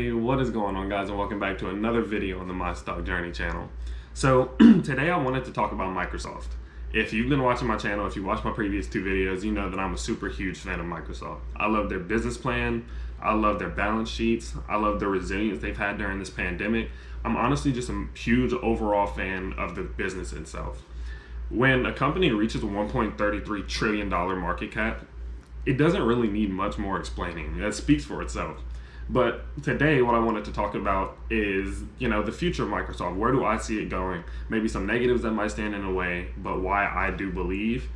Hey, what is going on, guys, and welcome back to another video on the My Stock Journey channel. So today I wanted to talk about Microsoft. If you've been watching my channel, if you watched my previous two videos, you know that I'm a super huge fan of Microsoft. I love their business plan, I love their balance sheets, I love the resilience they've had during this pandemic. I'm honestly just a huge overall fan of the business itself. When a company reaches a $1.33 trillion market cap, it doesn't really need much more explaining. That speaks for itself. But today, what I wanted to talk about is, the future of Microsoft. Where do I see it going? Maybe some negatives that might stand in the way, but why I do believe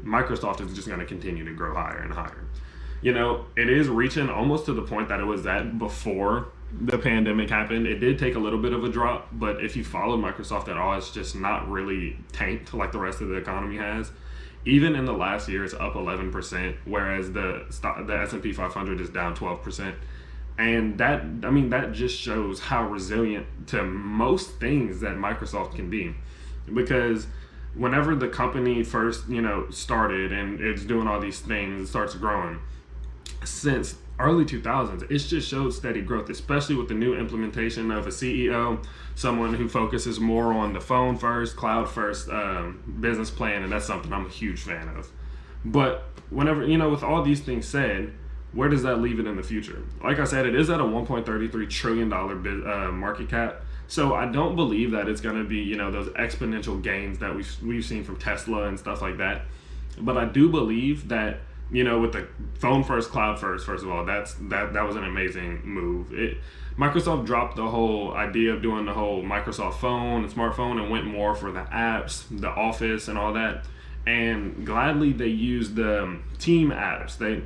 Microsoft is just going to continue to grow higher and higher. It is reaching almost to the point that it was at before the pandemic happened. It did take a little bit of a drop, but if you follow Microsoft at all, it's just not really tanked like the rest of the economy has. Even in the last year, it's up 11%, whereas the S&P 500 is down 12%. And that just shows how resilient to most things that Microsoft can be. Because whenever the company first, started and it's doing all these things, it starts growing. Since early 2000s, it's just showed steady growth, especially with the new implementation of a CEO, someone who focuses more on the phone first, cloud first business plan, and that's something I'm a huge fan of. But whenever, with all these things said, where does that leave it in the future? Like I said, it is at a $1.33 trillion market cap. So I don't believe that it's going to be, those exponential gains that we've seen from Tesla and stuff like that. But I do believe that, with the phone first, cloud first of all, that was an amazing move. Microsoft dropped the whole idea of doing the whole Microsoft phone and smartphone and went more for the apps, the Office and all that. And gladly they used the team apps. They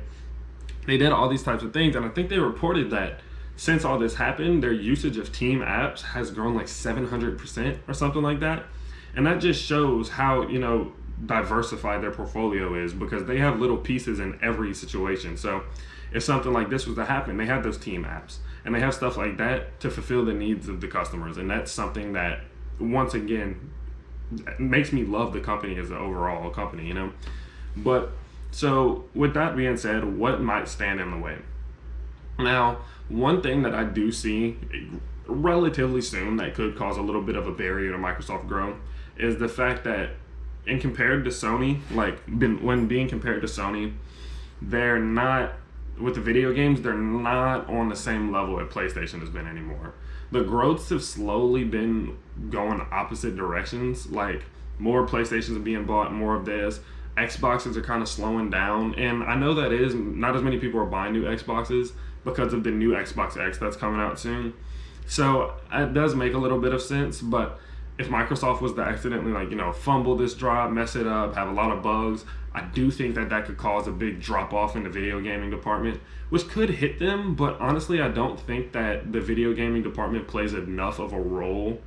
did all these types of things, and I think they reported that since all this happened, their usage of team apps has grown like 700% or something like that. And that just shows how, diversified their portfolio is, because they have little pieces in every situation. So if something like this was to happen, they have those team apps, and they have stuff like that to fulfill the needs of the customers. And that's something that, once again, makes me love the company as an overall company, But so with that being said, what might stand in the way? Now, one thing that I do see relatively soon that could cause a little bit of a barrier to Microsoft growth is the fact that when compared to Sony, they're not, with the video games, they're not on the same level that PlayStation has been anymore. The growths have slowly been going opposite directions, like more PlayStations are being bought, more of this. Xboxes are kind of slowing down, and I know that is not as many people are buying new Xboxes because of the new Xbox X that's coming out soon. So it does make a little bit of sense, but if Microsoft was to accidentally fumble this drop, mess it up, have a lot of bugs, I do think that could cause a big drop off in the video gaming department, which could hit them. But honestly, I don't think that the video gaming department plays enough of a role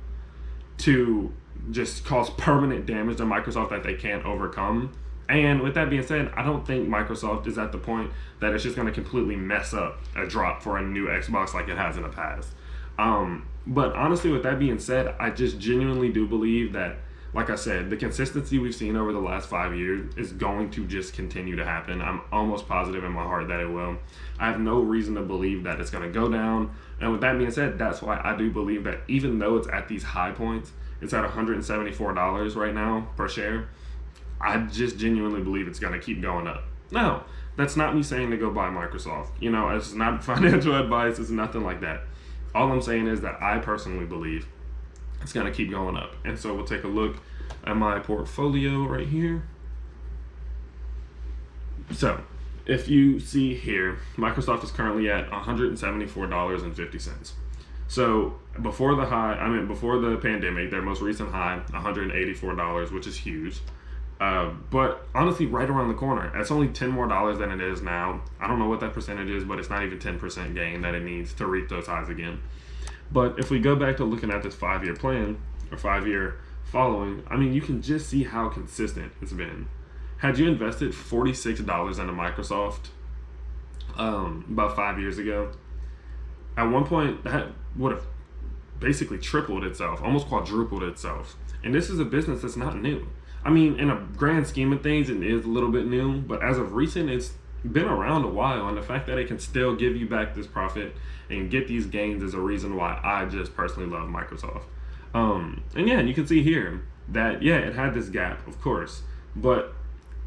to just cause permanent damage to Microsoft that they can't overcome. And with that being said, I don't think Microsoft is at the point that it's just going to completely mess up a drop for a new Xbox like it has in the past. But honestly, with that being said, I just genuinely do believe that, like I said, the consistency we've seen over the last 5 years is going to just continue to happen. I'm almost positive in my heart that it will. I have no reason to believe that it's going to go down. And with that being said, that's why I do believe that even though it's at these high points, it's at $174 right now per share, I just genuinely believe it's going to keep going up. Now, that's not me saying to go buy Microsoft. It's not financial advice. It's nothing like that. All I'm saying is that I personally believe it's going to keep going up. And so we'll take a look at my portfolio right here. So if you see here, Microsoft is currently at $174.50. So before the pandemic, their most recent high, $184, which is huge. But honestly, right around the corner. It's only $10 more than it is now. I don't know what that percentage is, but it's not even 10% gain that it needs to reach those highs again. But if we go back to looking at this 5-year plan, or 5-year following, you can just see how consistent it's been. Had you invested $46 into Microsoft about 5 years ago, at one point that would have basically tripled itself, almost quadrupled itself. And this is a business that's not new. In a grand scheme of things, it is a little bit new, but as of recent, it's been around a while, and the fact that it can still give you back this profit and get these gains is a reason why I just personally love Microsoft. And yeah, you can see here that yeah, it had this gap, of course, but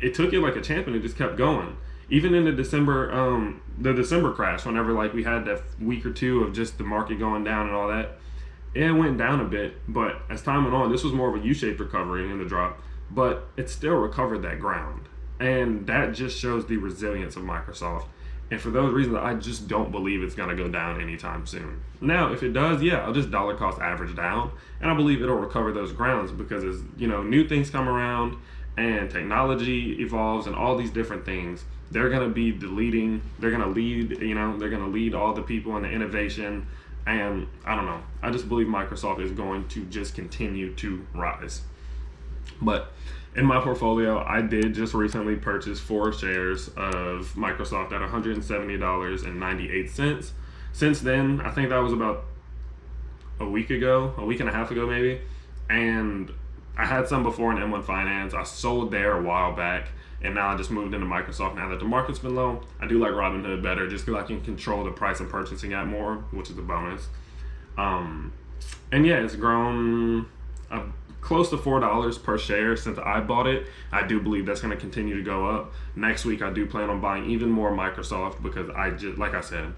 it took it like a champ and it just kept going. Even in the December crash, whenever like we had that week or two of just the market going down and all that, it went down a bit. But as time went on, this was more of a U-shaped recovery in the drop, but it still recovered that ground. And that just shows the resilience of Microsoft. And for those reasons, I just don't believe it's going to go down anytime soon. Now, if it does, yeah, I'll just dollar cost average down. And I believe it'll recover those grounds because as new things come around and technology evolves and all these different things, they're going to be they're going to lead, they're going to lead all the people in the innovation. And I don't know. I just believe Microsoft is going to just continue to rise. But in my portfolio, I did just recently purchase 4 shares of Microsoft at $170.98. Since then, I think that was about a week and a half ago maybe. And I had some before in M1 Finance. I sold there a while back, and now I just moved into Microsoft. Now that the market's been low, I do like Robinhood better just because I can control the price I'm purchasing at more, which is a bonus. And yeah, it's grown close to $4 per share since I bought it. I do believe that's going to continue to go up. Next week, I do plan on buying even more Microsoft because like I said,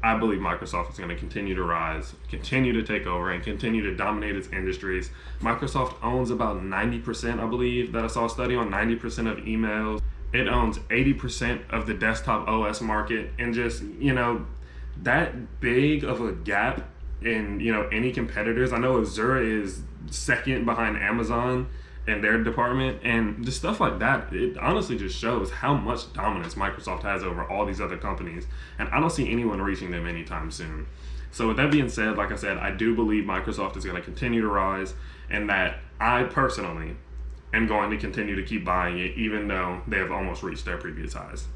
I believe Microsoft is going to continue to rise, continue to take over, and continue to dominate its industries. Microsoft owns about 90%, I believe, that I saw a study on 90% of emails. It owns 80% of the desktop OS market, and just, that big of a gap in, any competitors. I know Azure is second behind Amazon and their department, and just stuff like that, it honestly just shows how much dominance Microsoft has over all these other companies, and I don't see anyone reaching them anytime soon. So with that being said, like I said, I do believe Microsoft is going to continue to rise, and that I personally am going to continue to keep buying it even though they have almost reached their previous highs.